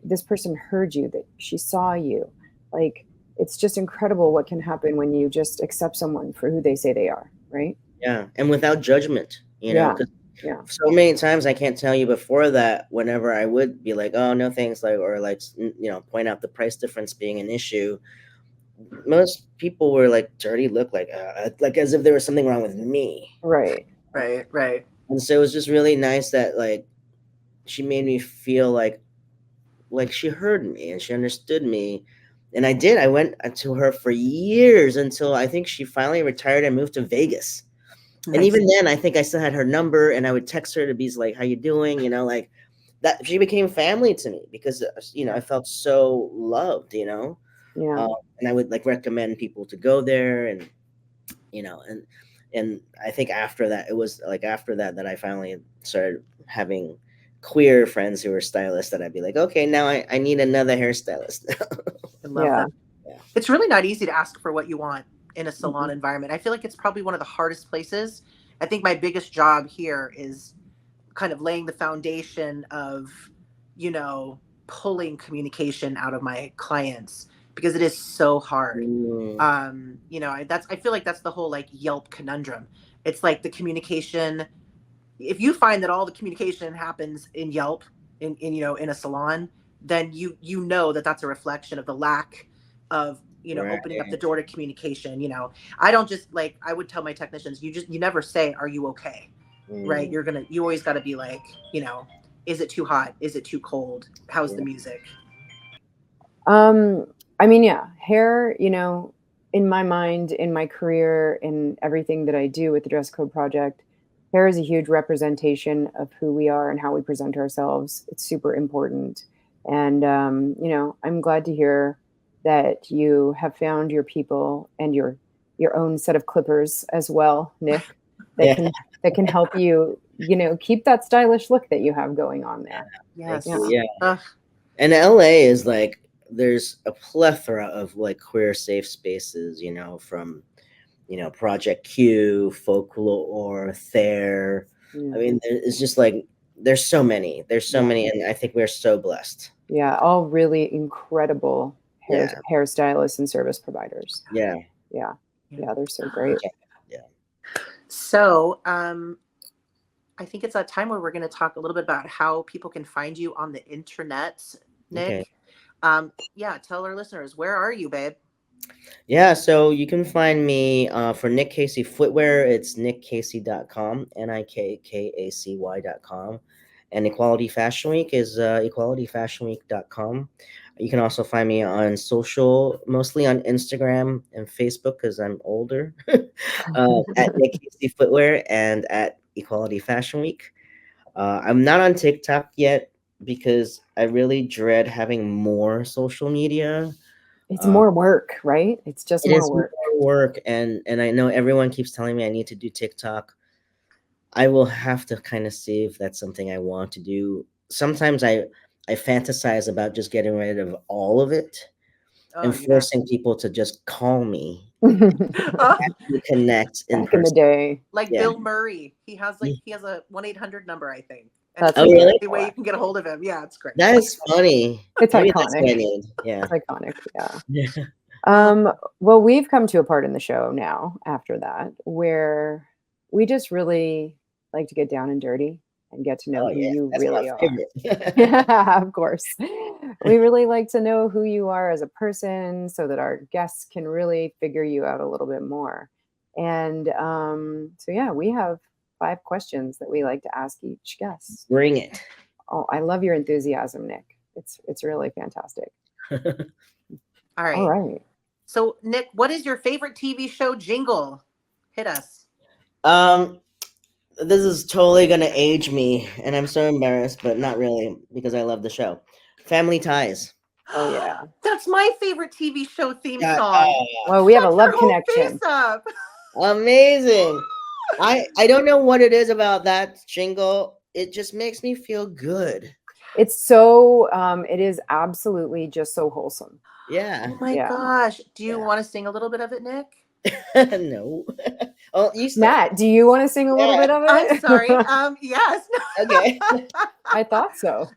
This person heard you, that she saw you. Like it's just incredible what can happen when you just accept someone for who they say they are, right? Yeah. And without judgment, Yeah. because Yeah. so many times I can't tell you before that whenever I would be like, oh, no, thanks. Like, or like, point out the price difference being an issue. Most people were like dirty look, like as if there was something wrong with me. Right. Right. And so it was just really nice that like she made me feel like she heard me and she understood me. And I did. I went to her for years until I think she finally retired and moved to Vegas. And Nice. even then, I think I still had her number, and I would text her to be like, "How you doing?" Like that. She became family to me because I felt so loved. Yeah. And I would like recommend people to go there, and you know, and and I think after that, it was like after that that I finally started having queer friends who were stylists that I'd be like, okay, now I need another hairstylist. I love Yeah. that. Yeah. It's really not easy to ask for what you want in a salon Mhm. environment. I feel like it's probably one of the hardest places. I think my biggest job here is kind of laying the foundation of, pulling communication out of my clients because it is so hard. Mm, I feel like that's the whole like Yelp conundrum. It's like the communication. If you find that all the communication happens in Yelp, in a salon, then you know that that's a reflection of the lack of right. opening up the door to communication. I don't just like I would tell my technicians, you never say, "Are you okay?" Right? Mm, You always got to be like, is it too hot? Is it too cold? How's the yeah. music? Um, I mean, yeah, hair, in my mind, in my career, in everything that I do with the Dress Code Project, hair is a huge representation of who we are and how we present ourselves. It's super important. And, I'm glad to hear that you have found your people and your own set of clippers as well, Nick, that Yeah. can help you, keep that stylish look that you have going on there. Thank Yes. you. Yeah. Ugh, And LA is like there's a plethora of like queer safe spaces, from Project Q, Folklore, Thayer. I Yeah. mean, it's just like there's so many. There's so Yeah. many, and I think we're so blessed. Yeah, all really incredible Yeah. hairstylists and service providers. Yeah. Yeah. yeah. Yeah, they're so great. Yeah. So, I think it's that time where we're going to talk a little bit about how people can find you on the internet, Okay. Nick. Yeah, tell our listeners, where are you, babe? Yeah, so you can find me for Nik Kacy footwear. It's nikkacy.com, nikkacy.com. And Equality Fashion Week is equalityfashionweek.com. You can also find me on social, mostly on Instagram and Facebook because I'm older, at Nik Kacy footwear and at Equality Fashion Week. I'm not on TikTok yet because I really dread having more social media. It's Uh, more work, right? It's just it more is more work. work, and I know everyone keeps telling me I need to do TikTok. I will have to kind of see if that's something I want to do. Sometimes I fantasize about just getting rid of all of it Oh, and yeah. forcing people to just call me, Oh, we connect in Back in the person. day. like Yeah. Bill Murray. He has a 1-800 number, I think. And That's it's Oh, like the really? only way you can get a hold of him. Yeah, it's great. That is funny. It's Maybe that's what I iconic. need. Yeah. It's iconic. Yeah. Yeah. Well, we've come to a part in the show now after that where we just really like to get down and dirty and get to know Oh who yeah, you that's really my are. favorite. Yeah, of course. We really like to know who you are as a person so that our guests can really figure you out a little bit more. And so, yeah, we have 5 questions that we like to ask each guest. Bring it. Oh, I love your enthusiasm, Nick. It's really fantastic. All right. All right. So, Nick, what is your favorite TV show jingle? Hit us. um, this is totally gonna age me, and I'm so embarrassed, but not really because I love the show. Family Ties. Oh, yeah. That's my favorite TV show theme God, song. Well, we have a Shut love your whole connection. face up. amazing. I don't know what it is about that jingle. It just makes me feel good. It's so it is absolutely just so wholesome. Yeah. Oh my Yeah. gosh. Do you Yeah. want to sing a little bit of it, Nick? No. Oh, you start. Nat, do you want to sing a little Yeah. bit of it? I'm sorry. Yes. Okay. I thought so.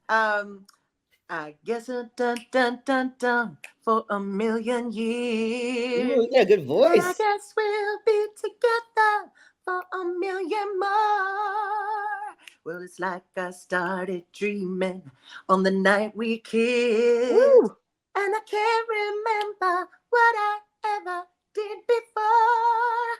I guess a dun dun dun dun for a million Ooh, years. you got a good And I voice. guess we'll be together for a million more. Well, it's like I started dreaming on the night we kissed. Woo! And I can't remember what I ever did before.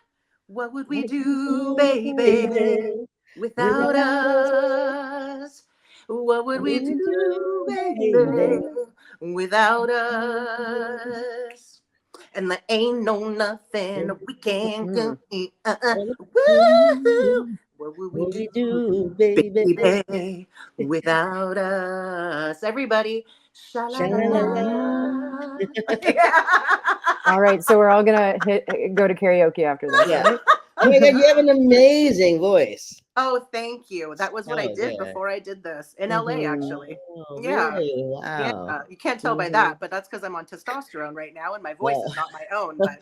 What would we do, baby, without us? What would we do, baby, without us? And there ain't no nothing we can't do. Woo! What would we What we do, do, baby? baby, without us? Everybody, sha la la Sha-la-la-la. la. All right, so we're all gonna go to karaoke after this, Yeah. right? Oh my God, you have an amazing voice. Oh, thank you. That was what I Oh, did yeah. before I did this in LA, actually. Oh, Yeah. really? Yeah. Wow. You can't tell by that, but that's because I'm on testosterone right now and my voice is not my own. But,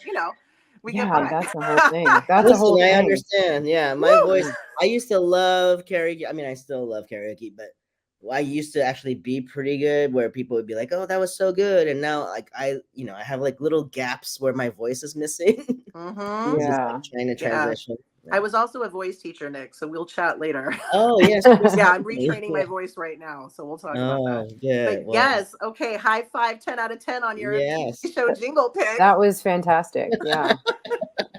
we get Yeah, by. that's the whole thing. That's a Listen, whole I thing. understand. Yeah, my voice. Mm. I used to love karaoke. I mean, I still love karaoke, but I used to actually be pretty good. Where people would be like, "Oh, that was so good," and now, like, I have like little gaps where my voice is missing. Mm-hmm. It's just Yeah. like trying to Yeah. transition. I was also a voice teacher, Nick, so we'll chat later. Oh yes. Yeah, I'm please. retraining my voice right now, so we'll talk about that. Oh, good. But Well, yes, okay, high five, 10 out of 10 on your yes. TV show jingle pick. That was fantastic. Yeah.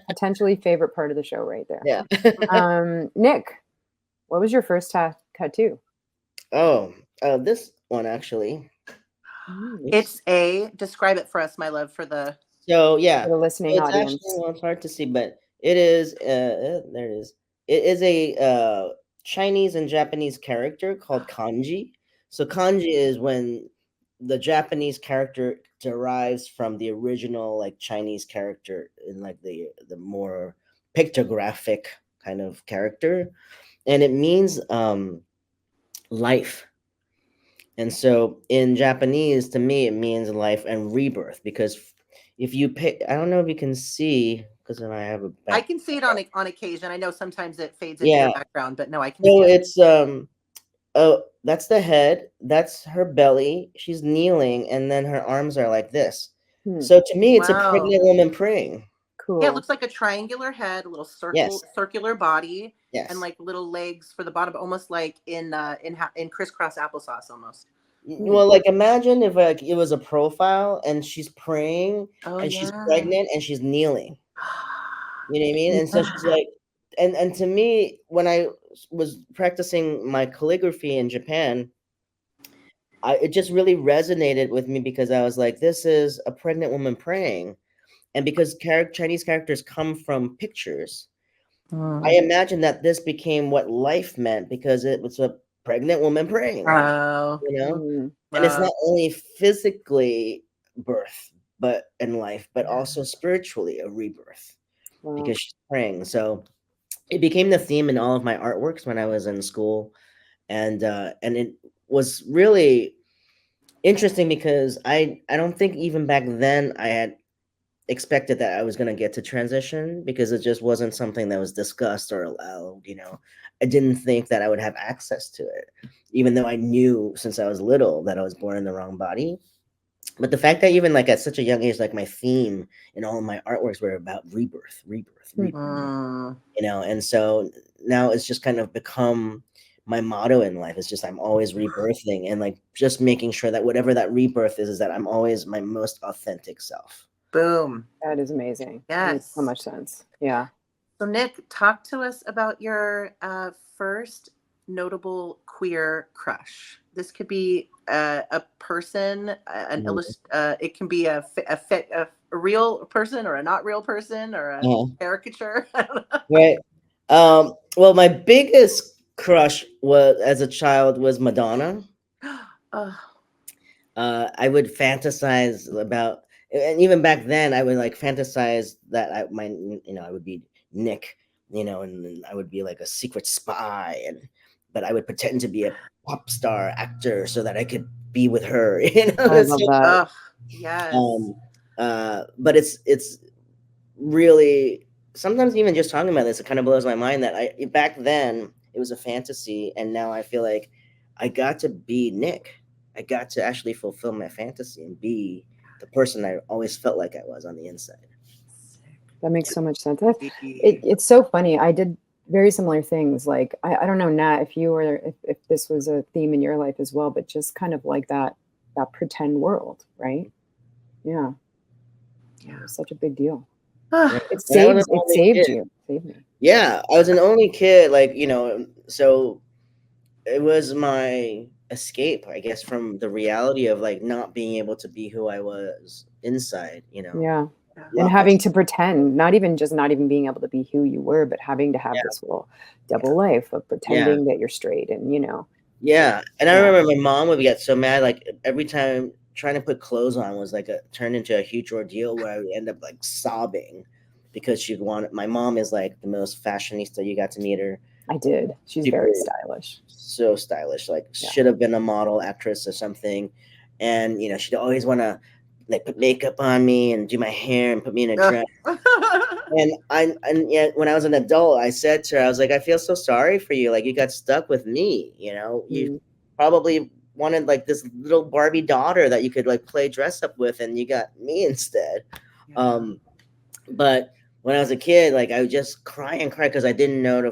Potentially favorite part of the show right there. Yeah. Nick, what was your first tattoo? Oh, this one actually. It's describe it for us, my love, for the So yeah, For the listening it's audience. actually, well, it's hard to see, but it is. There it is. It is a Chinese and Japanese character called kanji. So kanji is when the Japanese character derives from the original like Chinese character in like the more pictographic kind of character, and it means life. And so in Japanese, to me, it means life and rebirth because if you pick, I don't know if you can see because I have a I back. can see it on occasion. I know sometimes it fades into Yeah. your background, but no, I can So see it. it's oh, that's the head, that's her belly. She's kneeling, and then her arms are like this. Hmm. So to me, it's a Wow. pregnant woman praying. Cool. Yeah, it looks like a triangular head, a little circular body, Yes. and like little legs for the bottom, almost like in crisscross applesauce almost. Well, like imagine if like it was a profile and she's praying Oh, and she's yeah. pregnant and she's kneeling. You know what I mean? And so she's like, and to me, when I was practicing my calligraphy in Japan, it just really resonated with me because I was like, this is a pregnant woman praying, and because Chinese characters come from pictures, I imagine that this became what life meant because it was a pregnant woman praying. Wow. You know, Mm. and it's not only physically birth, but in life, but also spiritually a rebirth. Wow. Because she's praying. So it became the theme in all of my artworks when I was in school, and it was really interesting because I don't think even back then I had expected that I was going to get to transition because it just wasn't something that was discussed or allowed. I didn't think that I would have access to it, even though I knew since I was little that I was born in the wrong body. But the fact that even like at such a young age, like my theme in all of my artworks were about rebirth, and so now it's just kind of become my motto in life. It's just I'm always rebirthing and like just making sure that whatever that rebirth is that I'm always my most authentic self. Boom. That is amazing. That makes so Yes. much sense. Yeah. So Nick, talk to us about your first notable queer crush. This could be a person, it can be a real person or a not real person or a caricature. I don't know. Right. Well, my biggest crush was as a child was Madonna. Oh, I would fantasize about, and even back then, I would like fantasize that I would be Nick, and I would be like a secret spy, but I would pretend to be a pop star actor so that I could be with her. I love that. yes. But it's really sometimes even just talking about this, it kind of blows my mind that back then it was a fantasy, and now I feel like I got to be Nick. I got to actually fulfill my fantasy and be the person I always felt like I was on the inside. That makes so much sense. It's so funny. I did very similar things. Like, I don't know, Nat, if you were, if this was a theme in your life as well, but just kind of like that pretend world, right? Yeah. Yeah. It was such a big deal. It saved you. Saved me. Yeah. I was an only kid, like, so it was my escape, I guess, from the reality of like not being able to be who I was inside, you know. Yeah. Yeah. And having to pretend, not even being able to be who you were, but having to have this whole double life of pretending that you're straight and, you know. Yeah. And I Yeah. remember my mom would get so mad, like every time trying to put clothes on was like turned into a huge ordeal where I would end up like sobbing because she'd want my mom is like the most fashionista. You got to meet her. I did. She's Super very stylish. So stylish, like Yeah. should have been a model actress or something. And you know, she'd always want to like put makeup on me and do my hair and put me in a dress. And yet when I was an adult, I said to her, I was like, I feel so sorry for you. Like you got stuck with me, you know. You probably wanted like this little Barbie daughter that you could like play dress up with, and you got me instead. Yeah. But when I was a kid, like I would just cry and cry because I didn't know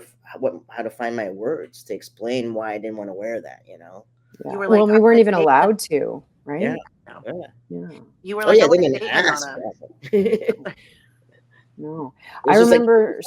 how to find my words to explain why I didn't want to wear that, you know. Yeah. You were Well, like, we weren't even "I'm allowed to, right? Yeah. No. Yeah. You were Oh like, yeah, "I they want to didn't date ask. Madonna." No. It was I just like, remember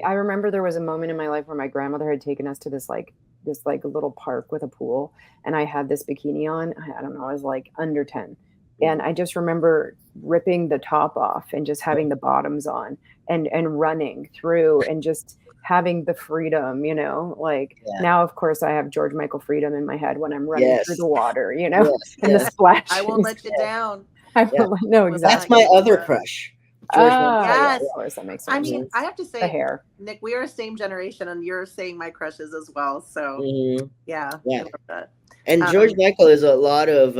I remember there was a moment in my life where my grandmother had taken us to this little park with a pool, and I had this bikini on. I don't know, I was like under 10. And I just remember ripping the top off and just having the bottoms on and running through and just having the freedom, you know, like yeah. now, of course, I have George Michael freedom in my head when I'm running through Yes. the water, you know, Yes, and the yes. splash. I won't let you down. I Yeah. will, no, Was exactly. That's my not other you. crush. George Michael. Yeah, Yes. of course, that makes I sense. mean, I have to The say, hair. Nick, we are same generation, and you're saying my crushes as well. So yeah, I Yeah. love that. And George Michael is a lot of,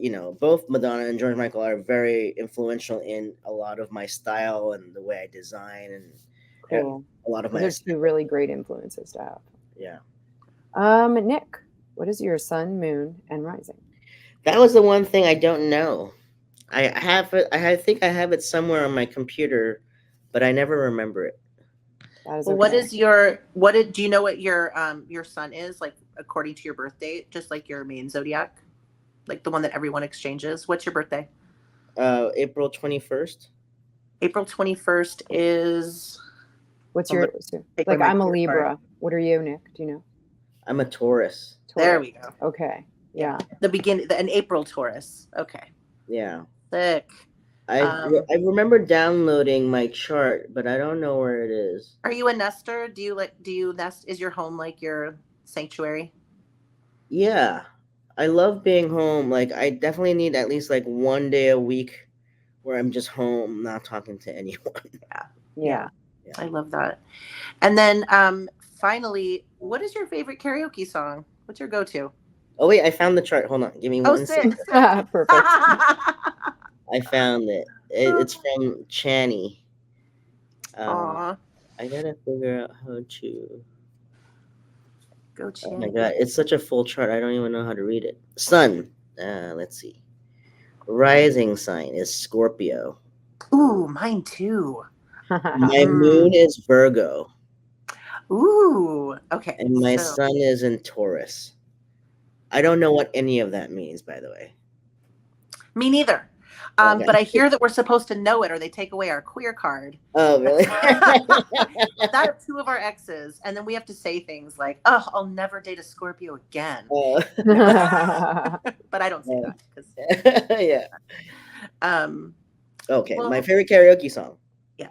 you know, both Madonna and George Michael are very influential in a lot of my style and the way I design and Cool. a lot of my. Those are two really great influences to have. Yeah. Nick, what is your sun, moon, and rising? That was the one thing I don't know. I have it. think I have it somewhere on my computer, but I never remember it. That is Well, okay. do you know what your sun is, like according to your birth date, just like your main zodiac, like the one that everyone exchanges? What's your birthday? April 21st. April 21st is. What's Well, your take like? my I'm a card. Libra. What are you, Nick? Do you know? I'm a Taurus. There we go. Okay. Yeah. An April Taurus. Okay. Yeah. Sick. I remember downloading my chart, but I don't know where it is. Are you a nester? Do you nest? Is your home like your sanctuary? Yeah. I love being home. Like I definitely need at least like one day a week where I'm just home, not talking to anyone. Yeah. I love that. And then finally, what is your favorite karaoke song? What's your go-to? Oh wait, I found the chart. Hold on, give me one sick. second. Perfect. I found it. It's from Channy. Aw. I gotta figure out how to. Go Oh my Channy. god, it's such a full chart. I don't even know how to read it. Sun. Let's see. Rising sign is Scorpio. Ooh, mine too. My moon is Virgo. Ooh, okay. And my sun is in Taurus. I don't know what any of that means, by the way. Me neither. Okay. But I hear that we're supposed to know it or they take away our queer card. Oh, really? That's two of our exes. And then we have to say things like, oh, I'll never date a Scorpio again. But I don't say that. 'Cause, yeah. Okay, well, my favorite karaoke song. Yeah.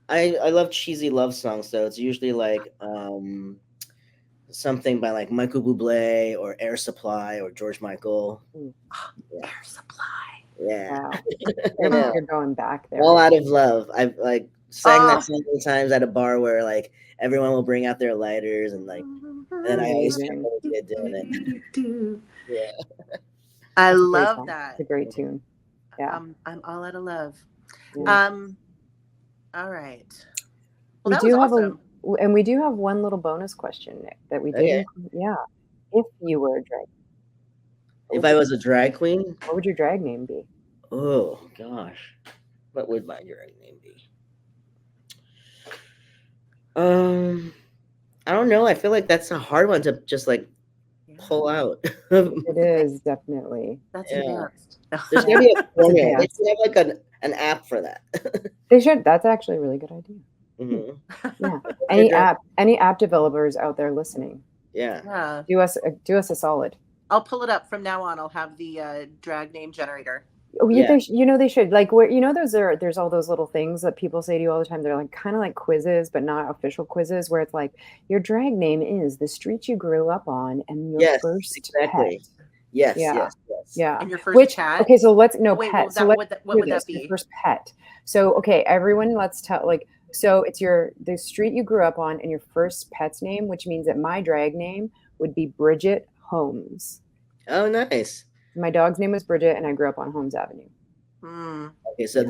I love cheesy love songs, so it's usually like something by like Michael Bublé or Air Supply or George Michael. Air Supply. Yeah. Wow. You're going back there. All Out of Love. I've like sang that so many times at a bar where like everyone will bring out their lighters and like, and then I always feel really good doing it. Yeah. I That's love that. It's a great tune. Yeah. I'm all out of love. Yeah. All right. We Well, that do was have awesome. and we do have one little bonus question, Nick, that we did. Yeah. If you were a drag. If I was a drag queen, what would your drag name be? Oh gosh, what would my drag name be? I don't know. I feel like that's a hard one to just like pull out. It is definitely. That's advanced. advanced. There's gonna be a formula. They should have like an app for that. They should. That's actually a really good idea. Mm-hmm. Yeah. Any app developers out there listening? Yeah. Yeah. Do us a solid. I'll pull it up from now on. I'll have the drag name generator. Oh, Yeah. they should, like, where, there's all those little things that people say to you all the time. They're like kind of like quizzes, but not official quizzes, where it's like your drag name is the street you grew up on and your Yes, first exactly. pet. Yes, Yeah. yes, yes. Yeah. And your first Which, cat? okay, so let's, no, Wait, pet. what, So that, let's what do would that this, your be? first pet. So, okay, everyone, let's tell, like, so it's the street you grew up on and your first pet's name, which means that my drag name would be Bridget Holmes. Oh, nice. My dog's name was Bridget, and I grew up on Holmes Avenue. Hmm. Okay, so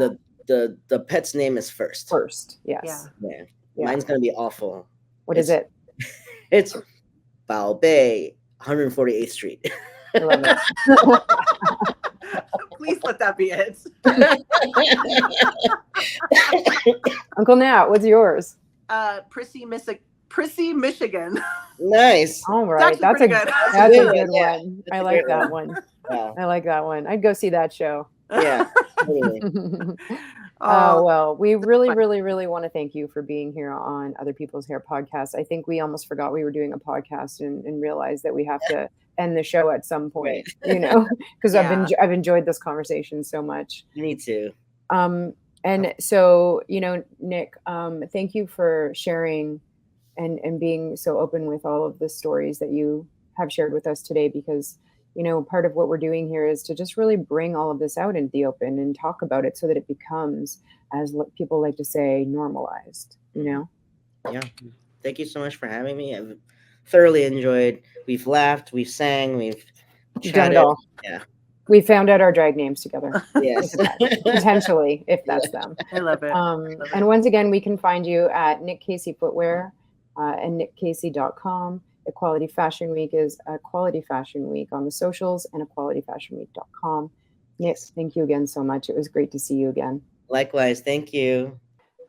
the pet's name is first. First, yes. Yeah. Yeah. Yeah. Mine's gonna be awful. What is it? It's Bao Bay, 148th Street. I love it. Please let that be it. Uncle Nat, what's yours? Prissy, Michigan. Nice. All right, actually that's pretty a good. that's a Yeah, good yeah. one. That's I a like great that one. one. Wow. I like that one. I'd go see that show. Yeah. Totally. Oh, well, we really, fun. really, really want to thank you for being here on Other People's Hair podcast. I think we almost forgot we were doing a podcast and realized that we have to end the show at some point, because Yeah. I've enjoyed this conversation so much. Me too. And so, Nick, thank you for sharing and being so open with all of the stories that you have shared with us today, because part of what we're doing here is to just really bring all of this out into the open and talk about it so that it becomes, as people like to say, normalized. Yeah. Thank you so much for having me. I've thoroughly enjoyed. We've laughed, we've sang, we've You've done it chatted. all. Yeah. We found out our drag names together. Yes. Potentially, if that's them. I love it. And once again, we can find you at Nik Kacy Footwear and nikkacy.com. Equality Fashion Week is Equality Fashion Week on the socials and equalityfashionweek.com. Nick, thank you again so much. It was great to see you again. Likewise. Thank you.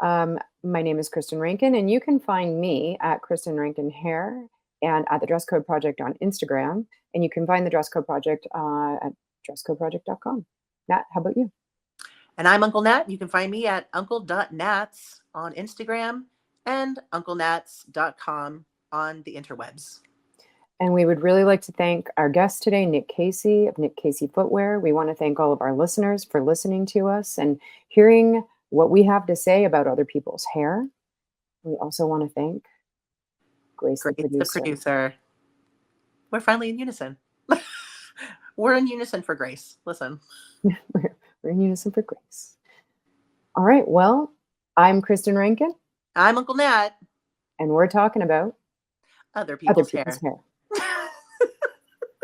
My name is Kristin Rankin, and you can find me at Kristin Rankin Hair and at the Dress Code Project on Instagram. And you can find the Dress Code Project at dresscodeproject.com. Nat, how about you? And I'm Uncle Nat. You can find me at uncle.nats on Instagram and unclenats.com on the interwebs. And we would really like to thank our guest today, Nik Kacy of Nik Kacy Footwear. We want to thank all of our listeners for listening to us and hearing what we have to say about other people's hair. We also want to thank Grace, the producer. We're finally in unison. We're in unison for Grace. Listen. We're in unison for Grace. All right. Well, I'm Kristin Rankin. I'm Uncle Nat. And we're talking about Other people's hair. hair.